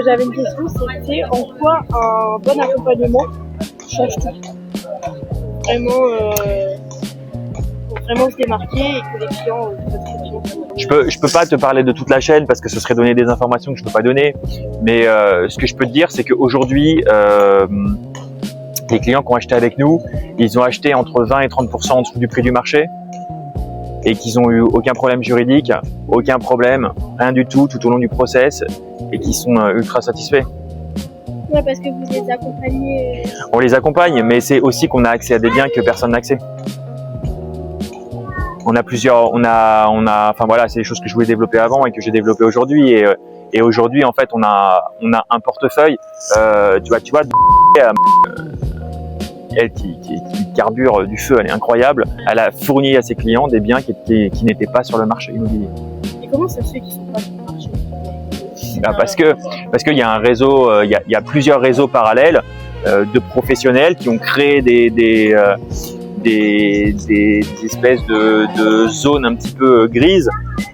j'avais une question, c'était en quoi un bon accompagnement change tout. Vraiment, pour vraiment se démarquer et que les clients fassent confiance. Je peux pas te parler de toute la chaîne parce que ce serait donner des informations que je peux pas donner. Mais ce que je peux te dire, c'est qu'aujourd'hui, les clients qui ont acheté avec nous, ils ont acheté entre 20 et 30% en dessous du prix du marché et qu'ils ont eu aucun problème juridique, aucun problème, rien du tout au long du process et qui sont ultra satisfaits. Ouais, parce que vous les accompagnez. On les accompagne, mais c'est aussi qu'on a accès à des biens que personne n'a accès. On a plusieurs, enfin voilà, c'est des choses que je voulais développer avant et que j'ai développé aujourd'hui. Et aujourd'hui, en fait, on a un portefeuille. Tu vois, elle qui carbure du feu, elle est incroyable. Elle a fourni à ses clients des biens qui n'étaient pas sur le marché immobilier. Et comment ça se fait qu'ils sont pas sur le marché? Parce qu'il y a un réseau, il y a plusieurs réseaux parallèles de professionnels qui ont créé des espèces de zones un petit peu grises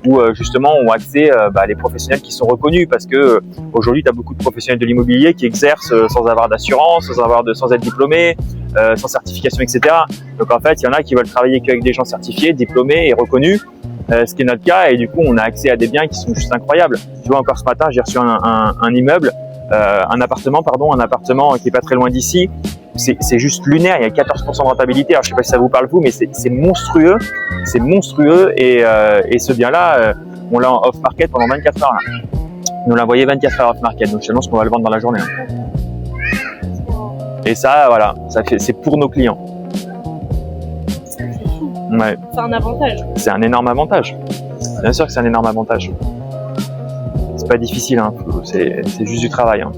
où justement ont accès les professionnels qui sont reconnus, parce que aujourd'hui tu as beaucoup de professionnels de l'immobilier qui exercent sans avoir d'assurance, sans être diplômés, sans certification, etc. Donc en fait il y en a qui veulent travailler qu'avec des gens certifiés, diplômés et reconnus, ce qui est notre cas, et du coup on a accès à des biens qui sont juste incroyables. Tu vois, encore ce matin j'ai reçu un immeuble, un appartement qui est pas très loin d'ici. C'est juste lunaire, il y a 14% de rentabilité. Alors je sais pas si ça vous parle vous, mais c'est monstrueux, et ce bien-là, on l'a en off-market pendant 24 heures. Là. On l'a envoyé 24 heures off-market, donc je t'annonce qu'on va le vendre dans la journée. Et ça, voilà, c'est pour nos clients. Ouais. C'est un avantage. C'est un énorme avantage. Bien sûr que c'est un énorme avantage. C'est pas difficile, hein. C'est juste du travail. Hein.